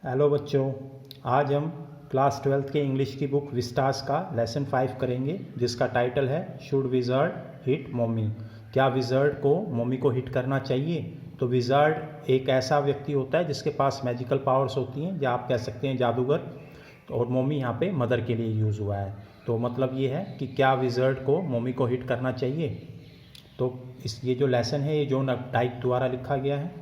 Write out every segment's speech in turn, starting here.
Hello बच्चों, आज हम क्लास 12th के इंग्लिश की बुक विस्टास का लेसन 5 करेंगे, जिसका टाइटल है शुड विज़ार्ड हिट मम्मी। क्या विज़ार्ड को मम्मी को हिट करना चाहिए? तो विज़ार्ड एक ऐसा व्यक्ति होता है जिसके पास मैजिकल पावर्स होती हैं, या आप कह सकते हैं जादूगर, और मम्मी यहाँ पे मदर के लिए यूज़ हुआ है। तो मतलब ये है कि क्या विज़ार्ड को मम्मी को हिट करना चाहिए। तो ये जो लेसन है ये जॉन अपडाइक द्वारा लिखा गया है।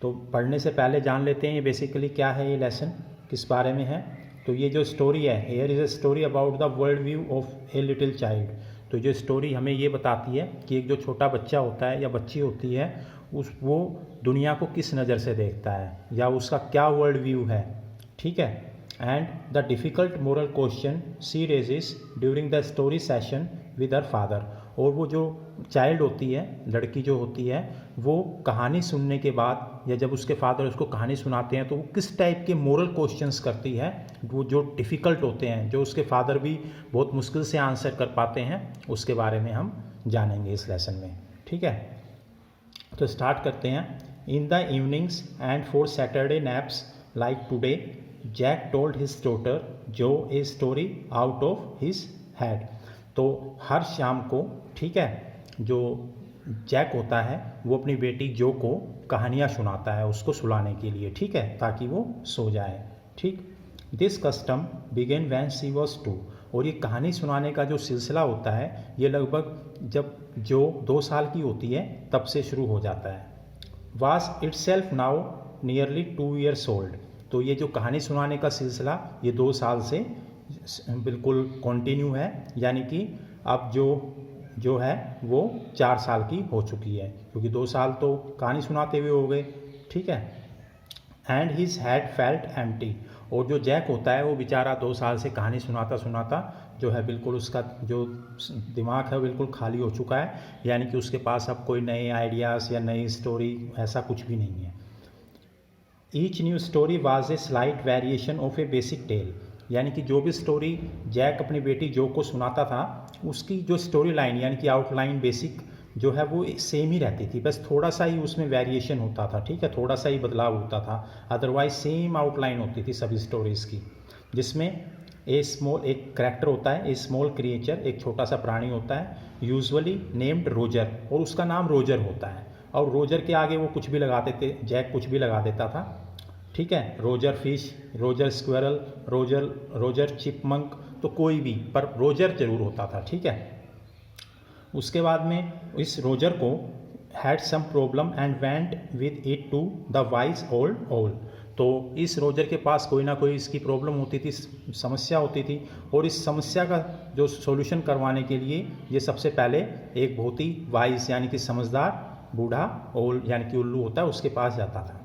तो पढ़ने से पहले जान लेते हैं ये बेसिकली क्या है, ये लेसन किस बारे में है। तो ये जो स्टोरी है, here is a story about the world view of a little child. तो जो स्टोरी हमें ये बताती है कि एक जो छोटा बच्चा होता है या बच्ची होती है, वो दुनिया को किस नज़र से देखता है या उसका क्या वर्ल्ड व्यू है। ठीक है। And the difficult moral question she raises during the story session with her father. और वो जो चाइल्ड होती है, लड़की जो होती है, वो कहानी सुनने के बाद या जब उसके फादर उसको कहानी सुनाते हैं तो वो किस टाइप के मोरल क्वेश्चंस करती है, वो जो डिफ़िकल्ट होते हैं, जो उसके फादर भी बहुत मुश्किल से आंसर कर पाते हैं, उसके बारे में हम जानेंगे इस लेसन में। ठीक है, तो स्टार्ट करते हैं। In the evenings and for Saturday naps like today, Jack told his daughter Jo a story out of his head. तो हर शाम को, ठीक है, जो जैक होता है वो अपनी बेटी जो को कहानियाँ सुनाता है उसको सुलाने के लिए, ठीक है, ताकि वो सो जाए। ठीक। This custom began when she was 2। और ये कहानी सुनाने का जो सिलसिला होता है ये लगभग जब जो 2 साल की होती है तब से शुरू हो जाता है। Was itself now nearly 2 years old। तो ये जो कहानी सुनाने का सिलसिला ये 2 साल से बिल्कुल कंटिन्यू है, यानी कि अब जो है वो 4 साल की हो चुकी है, क्योंकि 2 साल तो कहानी सुनाते हुए हो गए। ठीक है। And his had felt empty. और जो जैक होता है वो बेचारा 2 साल से कहानी सुनाता सुनाता जो है बिल्कुल उसका जो दिमाग है बिल्कुल खाली हो चुका है, यानी कि उसके पास अब कोई नए आइडियाज़ या नई स्टोरी ऐसा कुछ भी नहीं है। Each new story was a slight variation of a basic tale. यानी कि जो भी स्टोरी जैक अपनी बेटी जो को सुनाता था उसकी जो स्टोरी लाइन यानी कि आउटलाइन बेसिक जो है वो सेम ही रहती थी, बस थोड़ा सा ही उसमें वेरिएशन होता था। ठीक है, थोड़ा सा ही बदलाव होता था, अदरवाइज सेम आउटलाइन होती थी सभी स्टोरीज़ की, जिसमें एक करैक्टर होता है, ए स्मॉल क्रिएचर, एक छोटा सा प्राणी होता है, यूजुअली नेम्ड रोजर, और उसका नाम रोजर होता है। और रोजर के आगे वो कुछ भी लगा देते, जैक कुछ भी लगा देता था। ठीक है, Roger fish, Roger squirrel, Roger chipmunk, तो कोई भी, पर रोजर जरूर होता था। ठीक है। उसके बाद में इस रोजर को had some problem and went with it to the wise old owl. तो इस रोजर के पास कोई ना कोई इसकी प्रॉब्लम होती थी, समस्या होती थी, और इस समस्या का जो सॉल्यूशन करवाने के लिए ये सबसे पहले एक बहुत ही वाइज यानी कि समझदार बूढ़ा ओल यानी कि उल्लू होता है उसके पास जाता था।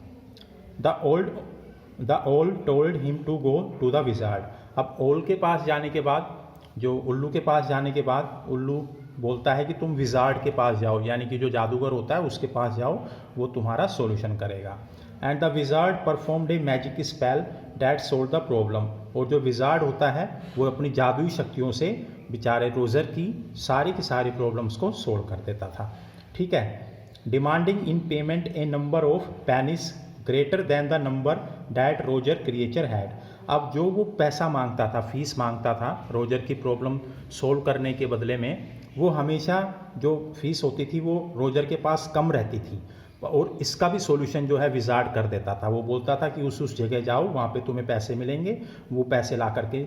The owl told him to go to the wizard. अब ओल के पास जाने के बाद, जो उल्लू के पास जाने के बाद, उल्लू बोलता है कि तुम विजार्ड के पास जाओ, यानी कि जो जादूगर होता है उसके पास जाओ, वो तुम्हारा सॉल्यूशन करेगा। And the wizard performed a magic spell that solve the problem. और जो विजार्ड होता है वो अपनी जादुई शक्तियों से बेचारे रोजर की सारी प्रॉब्लम्स को सोल्व कर देता था। ठीक है। Demanding in payment A number of pennies greater than the number that Roger creature had. अब जो वो पैसा मांगता था, फीस मांगता था रोजर की प्रॉब्लम सोल्व करने के बदले में, वो हमेशा जो फीस होती थी वो रोजर के पास कम रहती थी, और इसका भी सॉल्यूशन जो है विजार्ड कर देता था। वो बोलता था कि उस जगह जाओ, वहाँ पे तुम्हें पैसे मिलेंगे, वो पैसे ला करके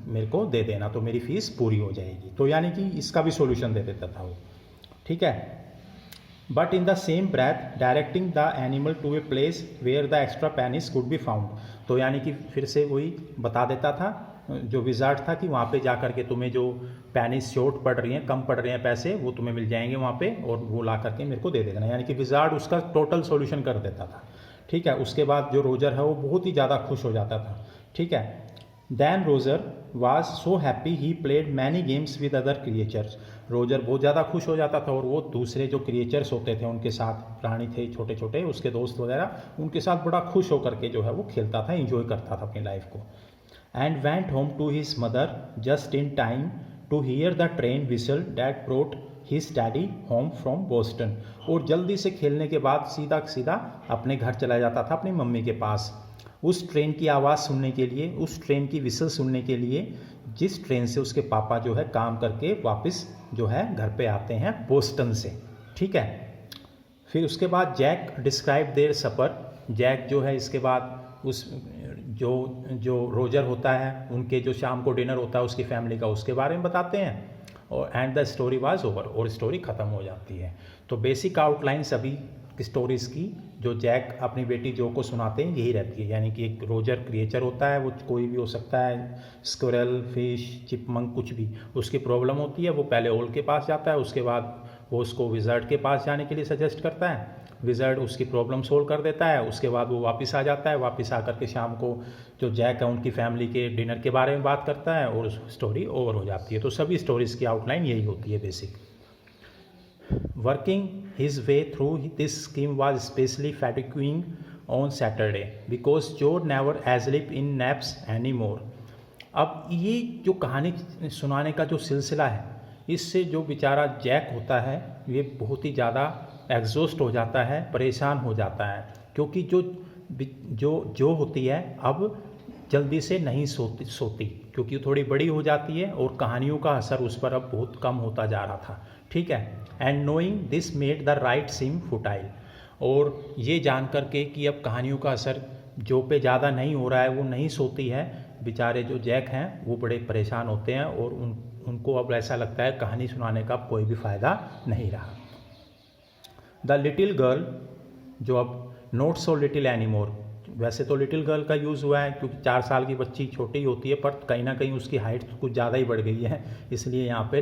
मेरे को दे देना तो मेरी फीस पूरी हो जाएगी। तो यानी कि इसका भी सॉल्यूशन दे देता था वो। ठीक है। But in the same breath directing the animal to a place where the extra pennies could be found. तो यानी कि फिर से वही बता देता था जो विजार्ड था कि वहाँ पे जा कर के तुम्हें जो पेनीज शॉर्ट पड़ रही हैं, कम पड़ रहे हैं पैसे, वो तुम्हें मिल जाएंगे वहाँ पे, और वो ला करके मेरे को दे देना। यानी कि विजार्ड उसका टोटल सॉल्यूशन कर देता था। ठीक है। उसके बाद जो रोजर है वो बहुत ही ज़्यादा खुश हो जाता था। ठीक है। Then Roger was so happy he played many games with other creatures. Roger बहुत ज़्यादा खुश हो जाता था और वो दूसरे जो क्रिएचर्स होते थे उनके साथ, प्राणी थे छोटे छोटे उसके दोस्त वगैरह, उनके साथ बड़ा खुश होकर के जो है वो खेलता था, इंजॉय करता था अपनी लाइफ को। And went home to his mother just in time to hear the train whistle that brought his daddy home from Boston. और जल्दी से खेलने के बाद सीधा सीधा अपने घर चला जाता था अपनी मम्मी के पास, उस ट्रेन की आवाज़ सुनने के लिए, उस ट्रेन की विसल सुनने के लिए जिस ट्रेन से उसके पापा जो है काम करके वापस जो है घर पे आते हैं बोस्टन से। ठीक है, फिर उसके बाद Jack describe their supper. Jack जो है इसके बाद उस जो रोजर होता है उनके जो शाम को डिनर होता है उसकी फैमिली का, उसके बारे में बताते हैं और and the story was over, और स्टोरी ख़त्म हो जाती है। तो बेसिक आउटलाइन सभी स्टोरीज़ की जो जैक अपनी बेटी जो को सुनाते हैं यही रहती है, यानी कि एक रोजर क्रिएचर होता है, वो कोई भी हो सकता है, स्क्विरल, फिश, चिपमंक, कुछ भी। उसकी प्रॉब्लम होती है, वो पहले ओल के पास जाता है, उसके बाद वो उसको विज़र्ड के पास जाने के लिए सजेस्ट करता है, विज़र्ड उसकी प्रॉब्लम सोल्व कर देता है, उसके बाद वो वापस आ जाता है, वापस आकर के शाम को जो जैक है उनकी फैमिली के डिनर के बारे में बात करता है और स्टोरी ओवर हो जाती है। तो सभी स्टोरीज़ की आउटलाइन यही होती है basic. Working his way through this scheme was especially fatiguing on Saturday because Joe never slept in naps anymore. अब ये जो कहानी सुनाने का जो सिलसिला है, इससे जो बेचारा जैक होता है ये बहुत ही ज़्यादा एग्जॉस्ट हो जाता है, परेशान हो जाता है, क्योंकि जो होती है अब जल्दी से नहीं सोती क्योंकि थोड़ी बड़ी हो जाती है और कहानियों का असर उस पर अब बहुत कम होता जा रहा था। ठीक है, and knowing this made the right seem futile, और ये जान कर के कि अब कहानियों का असर जो पे ज़्यादा नहीं हो रहा है, वो नहीं सोती है, बेचारे जो जैक हैं वो बड़े परेशान होते हैं और उनको अब ऐसा लगता है कहानी सुनाने का कोई भी फ़ायदा नहीं रहा। द लिटिल गर्ल, जो अब नॉट सो लिटिल एनीमोर, वैसे तो लिटिल गर्ल का यूज़ हुआ है क्योंकि 4 साल की बच्ची छोटी होती है, पर कहीं ना कहीं उसकी हाइट कुछ ज़्यादा ही बढ़ गई है, इसलिए यहाँ पे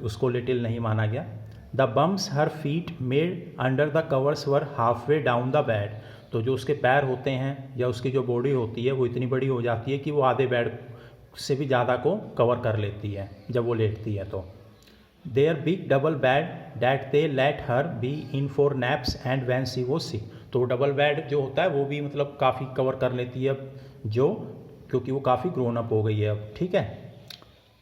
उसको लिटिल नहीं माना गया। The bumps her feet made under the covers were half way down the bed, तो जो उसके पैर होते हैं या उसकी जो बॉडी होती है वो इतनी बड़ी हो जाती है कि वो आधे बेड से भी ज़्यादा को कवर कर लेती है जब वो लेटती है। तो their big double bed that they let her be in for naps and when she वो सिक, तो डबल बेड जो होता है वो भी मतलब काफ़ी कवर कर लेती है अब जो, क्योंकि वो काफ़ी ग्रोन अप हो गई है अब। ठीक है,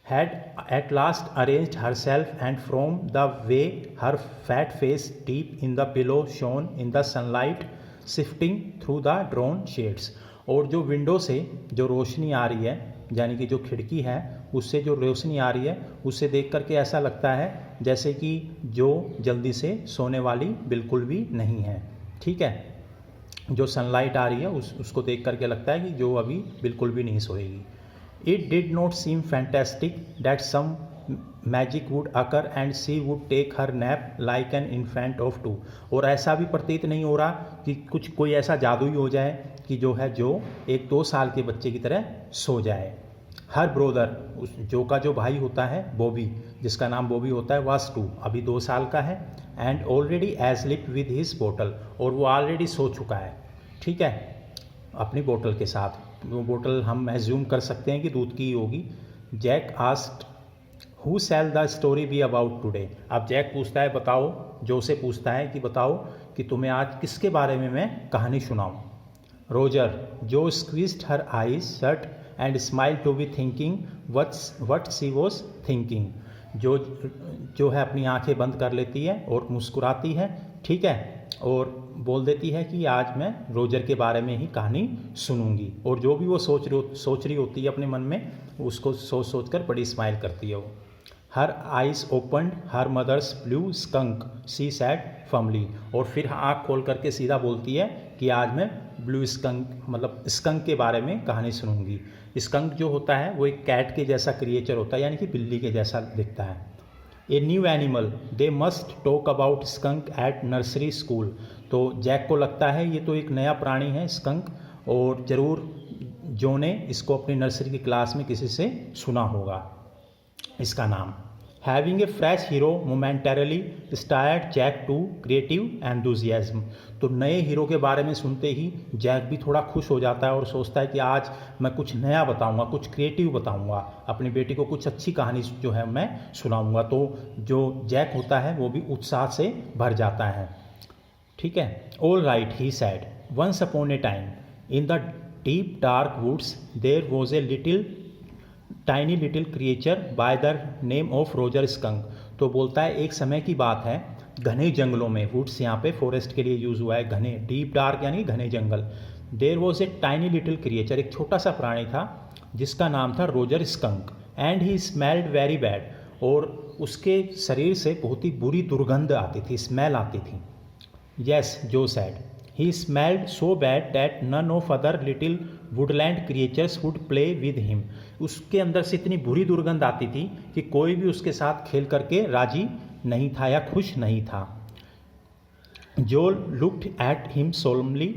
had at last arranged herself and from the way her fat face deep in the pillow shone in the sunlight sifting through the drawn shades, और जो विंडो से जो रोशनी आ रही है, यानी कि जो खिड़की है उससे जो रोशनी आ रही है उससे देख करके ऐसा लगता है जैसे कि जो जल्दी से सोने वाली बिल्कुल भी नहीं है। ठीक है, जो सनलाइट आ रही है उसको देख करके लगता है कि जो अभी बिल्कुल भी नहीं सोएगी। It did not seem fantastic that some magic would occur and she would take her nap like an infant of 2, और ऐसा भी प्रतीत नहीं हो रहा कि कुछ कोई ऐसा जादू ही हो जाए कि जो है जो एक 2 साल के बच्चे की तरह सो जाए। हर ब्रोदर, उस जो का जो भाई होता है बॉबी, जिसका नाम बॉबी होता है, वाज 2, अभी 2 साल का है, and already asleep with his बोतल, और वो ऑलरेडी सो चुका है। ठीक है, अपनी बोतल के साथ, वो बोतल हम एज्यूम कर सकते हैं कि दूध की ही होगी। Jack asked who shall the story be about today, अब जैक पूछता है बताओ, जो से पूछता है कि बताओ कि तुम्हें आज किसके बारे में मैं कहानी सुनाऊं। रोजर, जो squeezed her eyes shut and smile to be thinking what she was thinking, जो है अपनी आंखें बंद कर लेती है और मुस्कुराती है। ठीक है, और बोल देती है कि आज मैं रोजर के बारे में ही कहानी सुनूंगी, और जो भी वो सोच रही होती है अपने मन में उसको सोच कर बड़ी स्माइल करती है वो। Her eyes opened her mother's blue skunk she said firmly, और फिर आँख खोल करके सीधा बोलती है कि आज मैं ब्लू स्कंक मतलब स्कंक के बारे में कहानी सुनूंगी। स्कंक जो होता है वो एक कैट के जैसा क्रिएचर होता है, यानी कि बिल्ली के जैसा दिखता है। A new animal they must talk about skunk at nursery school, तो जैक को लगता है ये तो एक नया प्राणी है स्कंक, और ज़रूर जो ने इसको अपनी नर्सरी की क्लास में किसी से सुना होगा इसका नाम। Having a fresh hero momentarily stirred Jack to creative enthusiasm, तो नए हीरो के बारे में सुनते ही जैक भी थोड़ा खुश हो जाता है और सोचता है कि आज मैं कुछ नया बताऊंगा, कुछ क्रिएटिव बताऊंगा, अपनी बेटी को कुछ अच्छी कहानी जो है मैं सुनाऊंगा। तो जो जैक होता है वो भी उत्साह से भर जाता है। ठीक है, all right he said once upon a time in the deep dark woods there was a tiny little creature by the name of Roger Skunk, तो बोलता है एक समय की बात है घने जंगलों में, वुड्स यहाँ पे फॉरेस्ट के लिए यूज़ हुआ है, घने, डीप डार्क यानी घने जंगल, there was a tiny little creature, एक छोटा सा प्राणी था जिसका नाम था Roger Skunk, and he smelled very bad, और उसके शरीर से बहुत ही बुरी दुर्गंध आती थी, स्मेल आती थी। Yes, Jo said, he smelled so bad that none of other little woodland creatures would play with him. उसके अंदर से इतनी बुरी दुर्गंध आती थी कि कोई भी उसके साथ खेल करके राजी नहीं था या खुश नहीं था। जो looked at him solemnly,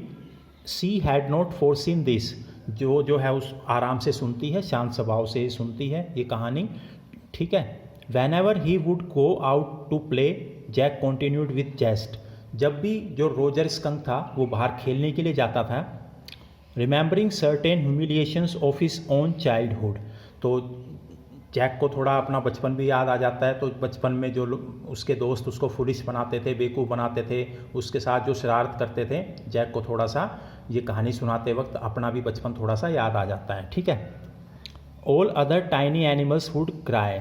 she had not foreseen this, जो है उस आराम से सुनती है, शांत स्वभाव से सुनती है ये कहानी, ठीक है। Whenever he would go out to play, Jack continued with zest, जब भी जो रोजर स्कंक था वो बाहर खेलने के लिए जाता था, remembering certain humiliations of his own childhood, तो जैक को थोड़ा अपना बचपन भी याद आ जाता है। तो बचपन में जो उसके दोस्त उसको फुलिश बनाते थे, बेवकूफ़ बनाते थे, उसके साथ जो शरारत करते थे, जैक को थोड़ा सा ये कहानी सुनाते वक्त अपना भी बचपन थोड़ा सा याद आ जाता है, ठीक है। All other tiny animals would cry,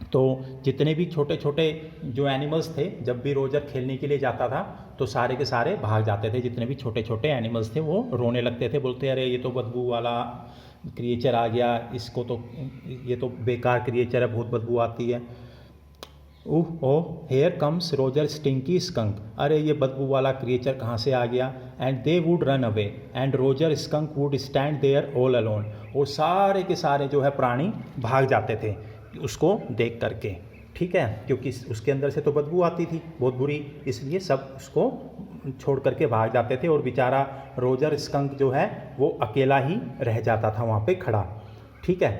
तो जितने भी छोटे छोटे जो एनिमल्स थे, जब भी रोजर खेलने के लिए जाता था तो सारे के सारे भाग जाते थे। जितने भी छोटे छोटे एनिमल्स थे वो रोने लगते थे, बोलते अरे ये तो बदबू वाला क्रिएचर आ गया, इसको तो ये तो बेकार क्रिएचर है, बहुत बदबू आती है। Oh oh, here comes Roger stinky skunk, अरे ये बदबू वाला क्रिएचर कहाँ से आ गया। And they would run away and Roger Skunk would stand there all alone, और सारे के सारे जो है प्राणी भाग जाते थे उसको देख करके, ठीक है, क्योंकि उसके अंदर से तो बदबू आती थी बहुत बुरी, इसलिए सब उसको छोड़ करके भाग जाते थे और बेचारा रोजर स्कंक जो है वो अकेला ही रह जाता था वहाँ पे खड़ा, ठीक है।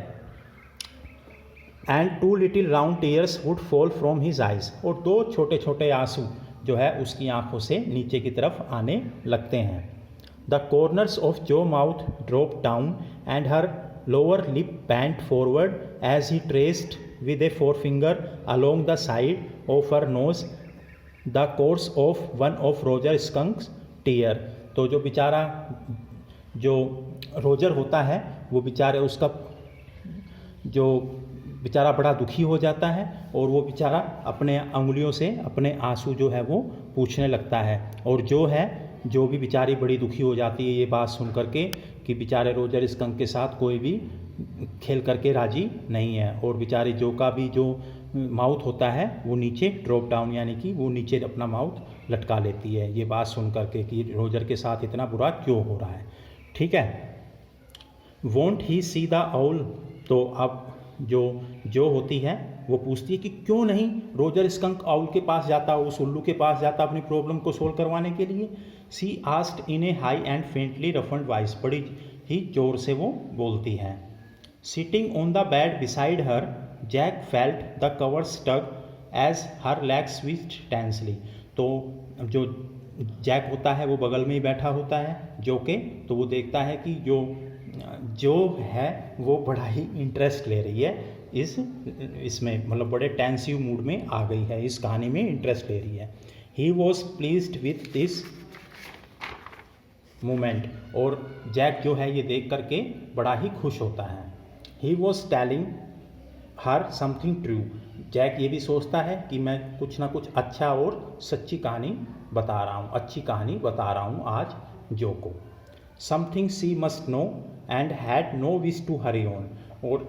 And 2 little round tears would fall from his eyes, और 2 छोटे छोटे आंसू जो है उसकी आंखों से नीचे की तरफ आने लगते हैं। द कॉर्नर्स ऑफ जो mouth drop down and her lower lip bent forward as he traced with a forefinger along the side of her nose the course of one of Roger Skunk's tear, तो जो बेचारा जो Roger होता है वो बेचारे उसका जो बेचारा बड़ा दुखी हो जाता है और वो बेचारा अपने अंगुलियों से अपने आंसू जो है वो पूछने लगता है, और जो भी बेचारी बड़ी दुखी हो जाती है ये बात सुन करके कि बेचारे रोजर स्कंक के साथ कोई भी खेल करके राजी नहीं है, और बेचारे जो का भी जो माउथ होता है वो नीचे ड्रॉप डाउन, यानी कि वो नीचे अपना माउथ लटका लेती है ये बात सुन करके कि रोजर के साथ इतना बुरा क्यों हो रहा है, ठीक है। Won't he see the owl, तो अब जो होती है वो पूछती है कि क्यों नहीं रोजर स्कंक आउल के पास जाता, उस उल्लू के पास जाता अपनी प्रॉब्लम को सोल्व करवाने के लिए। She asked in a high and faintly roughened voice, बड़ी ही जोर से वो बोलती है। Sitting on the bed beside her, Jack felt the cover tug as her legs switched tensely, तो जो जैक होता है वो बगल में ही बैठा होता है जो के, तो वो देखता है कि जो है वो बड़ा ही इंटरेस्ट ले रही है इसमें, मतलब बड़े टेंसिव मूड में आ गई है, इस कहानी में इंटरेस्ट ले रही है। He was pleased with this moment, और जैक जो है ये देख करके बड़ा ही खुश होता है। He was telling her something true, Jack ये भी सोचता है कि मैं कुछ ना कुछ अच्छा और सच्ची कहानी बता रहा हूँ, अच्छी कहानी बता रहा हूँ आज जो को। Something she must know and had no wish to hurry on, और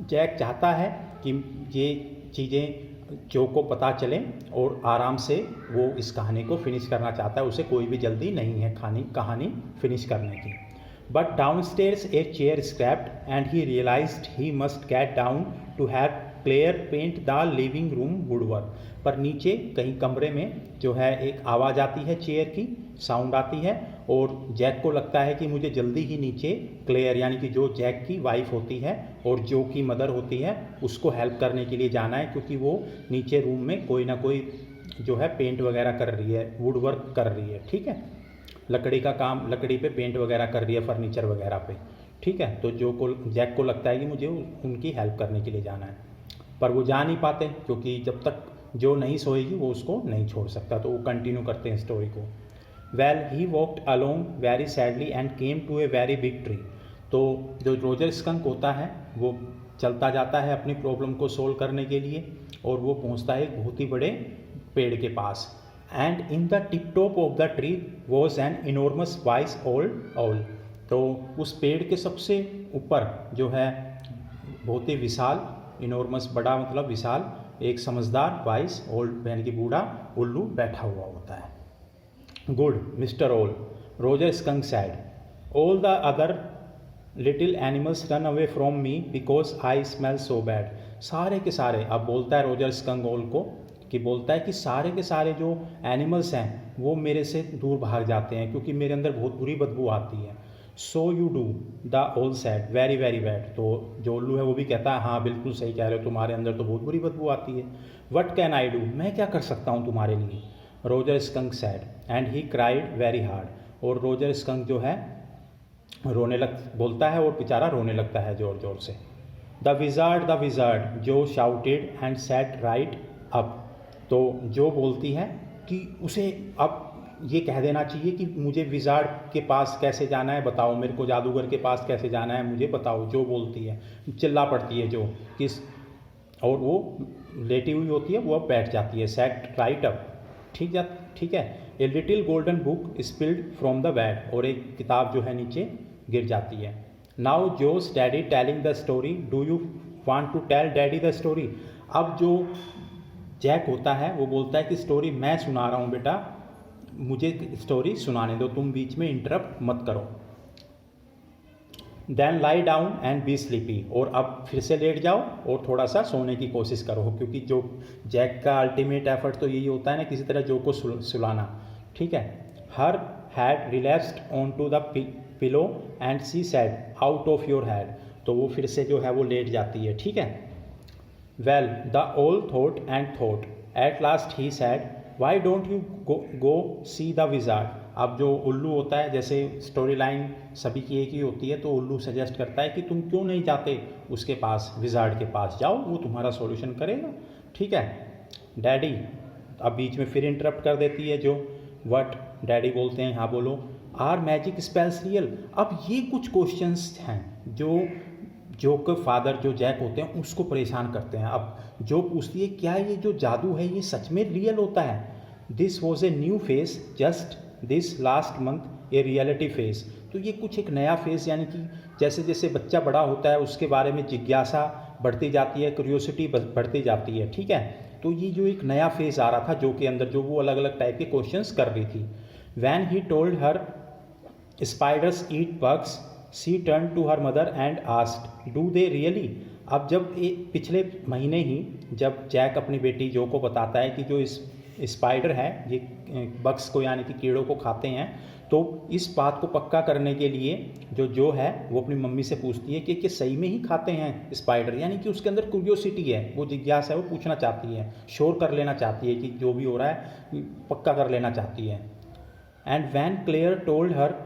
जैक चाहता है कि ये चीज़ें जो को पता चलें और आराम से वो इस कहानी को फिनिश करना चाहता है, उसे कोई भी जल्दी नहीं है कहानी फिनिश करने की। But downstairs a chair scraped and he realized he must get down to have Clare paint the living room woodwork, पर नीचे कहीं कमरे में जो है एक आवाज़ आती है, चेयर की साउंड आती है, और जैक को लगता है कि मुझे जल्दी ही नीचे क्लेयर यानी कि जो जैक की वाइफ होती है और जो की मदर होती है उसको हेल्प करने के लिए जाना है, क्योंकि वो नीचे रूम में कोई ना कोई जो है पेंट वगैरह कर रही है, वुड वर्क कर रही है, ठीक है, लकड़ी का काम, लकड़ी पे पेंट वगैरह कर रही है, फर्नीचर वगैरह पे, ठीक है। तो जैक को लगता है कि मुझे उनकी हेल्प करने के लिए जाना है, पर वो जा नहीं पाते क्योंकि जब तक जो नहीं सोएगी वो उसको नहीं छोड़ सकता, तो वो कंटिन्यू करते हैं स्टोरी को। Well he walked along very sadly and came to a very big tree, तो जो रोजर स्कंक होता है वो चलता जाता है अपनी प्रॉब्लम को सोल्व करने के लिए, और वो पहुंचता है एक बहुत ही बड़े पेड़ के पास। And in the tip top of the tree was an enormous wise old owl. तो उस पेड़ के सबसे ऊपर जो है बहुत ही विशाल, इनॉर्मस बड़ा मतलब विशाल, एक समझदार वाइस ओल्ड यानी कि बूढ़ा उल्लू बैठा हुआ होता है। गुड मिस्टर ओल, Roger skunk sad, all the other little animals run away from me because I smell so bad. सारे के सारे, अब बोलता है रोजर स्कंक ओल को कि बोलता है कि सारे के सारे जो एनिमल्स हैं वो मेरे से दूर भाग जाते हैं क्योंकि मेरे अंदर बहुत बुरी बदबू आती है। सो यू डू, द ओल सैड, वेरी वेरी बैड। तो जो उल्लू है वो भी कहता है हाँ बिल्कुल सही कह रहे हो, तुम्हारे अंदर तो बहुत बुरी बदबू आती है। वट कैन आई डू, मैं क्या कर सकता हूँ तुम्हारे लिए। Roger skunk sad and he cried very hard. और रोजर स्कंक जो है रोने बोलता है और बेचारा रोने लगता है जोर जोर से। द विजार्ड जो shouted and set right up. तो जो बोलती है कि उसे अब ये कह देना चाहिए कि मुझे विजार्ड के पास कैसे जाना है बताओ, मेरे को जादूगर के पास कैसे जाना है मुझे बताओ। जो बोलती है, चिल्ला पड़ती है जो किस, और वो लेटी हुई होती है, वो अब बैठ जाती है, सेट राइट अप। ठीक है। A little golden book spilled from the bed, और एक किताब जो है नीचे गिर जाती है। Now Jo's daddy telling the story, do you want to tell daddy the story. अब जो जैक होता है वो बोलता है कि स्टोरी मैं सुना रहा हूँ बेटा, मुझे स्टोरी सुनाने दो, तुम बीच में इंटरप्ट मत करो। Then lie down and be sleepy, और अब फिर से लेट जाओ और थोड़ा सा सोने की कोशिश करो, क्योंकि जो जैक का अल्टीमेट एफर्ट तो यही होता है ना किसी तरह जो को सुलाना। ठीक है। Her head relapsed on to the pillow and she said out of your head. तो वो फिर से जो है वो लेट जाती है। ठीक है। वेल द ओल thought and thought, at last he sad why don't you go see the wizard. अब जो उल्लू होता है, जैसे स्टोरी लाइन सभी की एक ही होती है, तो उल्लू सजेस्ट करता है कि तुम क्यों नहीं जाते उसके पास, विजार्ड के पास जाओ, वो तुम्हारा सॉल्यूशन करेगा। ठीक है। डैडी, अब बीच में फिर इंटरप्ट कर देती है जो वट, डैडी बोलते हैं हाँ बोलो। Are magic spells real. अब ये कुछ क्वेश्चंस हैं जो कि फादर जो जैक होते हैं उसको परेशान करते हैं। अब जो पूछती है क्या ये जो जादू है ये सच में रियल होता है। This was a new face just this last month a reality face. तो ये कुछ एक नया फेस, यानी कि जैसे जैसे बच्चा बड़ा होता है उसके बारे में जिज्ञासा बढ़ती जाती है, क्यूरियोसिटी बढ़ती जाती है। ठीक है। तो ये जो एक नया फेस आ रहा था जो के अंदर, जो वो अलग अलग टाइप के क्वेश्चंस कर रही थी। When he told her spiders eat bugs, she turn to her mother and asked do they really. अब जब पिछले महीने ही जब जैक अपनी बेटी जो को बताता है कि जो इस स्पाइडर है ये बग्स को यानी कि कीड़ों को खाते हैं, तो इस बात को पक्का करने के लिए जो है वो अपनी मम्मी से पूछती है कि सही में ही खाते हैं स्पाइडर, यानी कि उसके अंदर क्यूरियोसिटी है, वो जिज्ञासा है, वो पूछना चाहती है, श्योर कर लेना चाहती है कि जो भी हो रहा है पक्का कर लेना चाहती है। And when Clare told her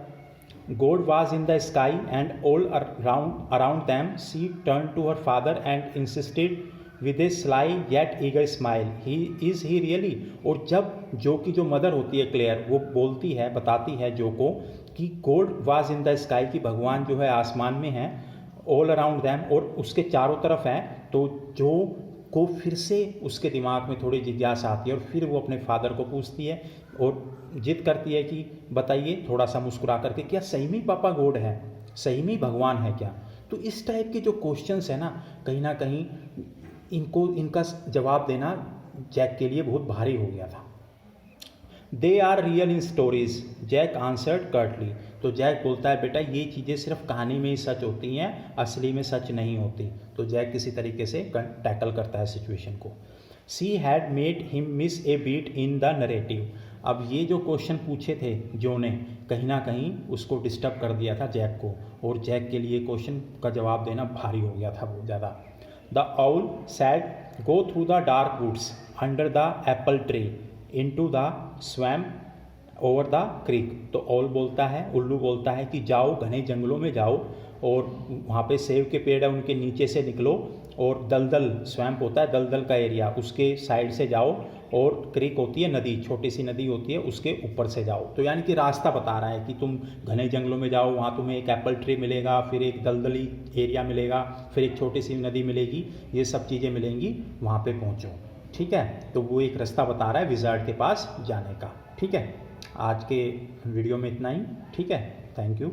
God was in the sky and all around them, she turned to her father and insisted with a sly yet eager smile, is he really। और जब जो की जो मदर होती है clear, वो बोलती है, बताती है जो को कि God was in the sky, कि भगवान जो है आसमान में है, ऑल अराउंड दैम, और उसके चारों तरफ है। तो जो को फिर से उसके दिमाग में थोड़ी जिज्ञासा आती है और फिर वो अपने फादर को पूछती है और जिद करती है कि बताइए थोड़ा सा मुस्कुरा करके, क्या सही में पापा गॉड है, सही में भगवान है क्या। तो इस टाइप के जो क्वेश्चंस है ना कहीं इनका जवाब देना जैक के लिए बहुत भारी हो गया था। They are real in stories, Jack answered curtly. तो जैक बोलता है बेटा ये चीज़ें सिर्फ कहानी में ही सच होती हैं, असली में सच नहीं होती। तो जैक किसी तरीके से टैकल करता है सिचुएशन को। She had made him miss a beat in the narrative. अब ये जो क्वेश्चन पूछे थे जो ने कहीं ना कहीं उसको डिस्टर्ब कर दिया था जैक को, और जैक के लिए क्वेश्चन का जवाब देना भारी हो गया था बहुत ज़्यादा। The owl said go through the dark woods under the apple tree into the swamp over the creek. तो उल्लू बोलता है कि जाओ घने जंगलों में जाओ और वहाँ पे सेब के पेड़ है उनके नीचे से निकलो, और दलदल स्वैम्प होता है दलदल का एरिया, उसके साइड से जाओ, और क्रीक होती है नदी, छोटी सी नदी होती है, उसके ऊपर से जाओ। तो यानी कि रास्ता बता रहा है कि तुम घने जंगलों में जाओ, वहाँ तुम्हें एक एप्पल ट्री मिलेगा, फिर एक दलदली एरिया मिलेगा, फिर एक छोटी सी नदी मिलेगी, ये सब चीज़ें मिलेंगी, वहाँ पे पहुँचो। ठीक है, तो वो एक रास्ता बता रहा है विज़ार्ड के पास जाने का। ठीक है, आज के वीडियो में इतना ही। ठीक है, थैंक यू।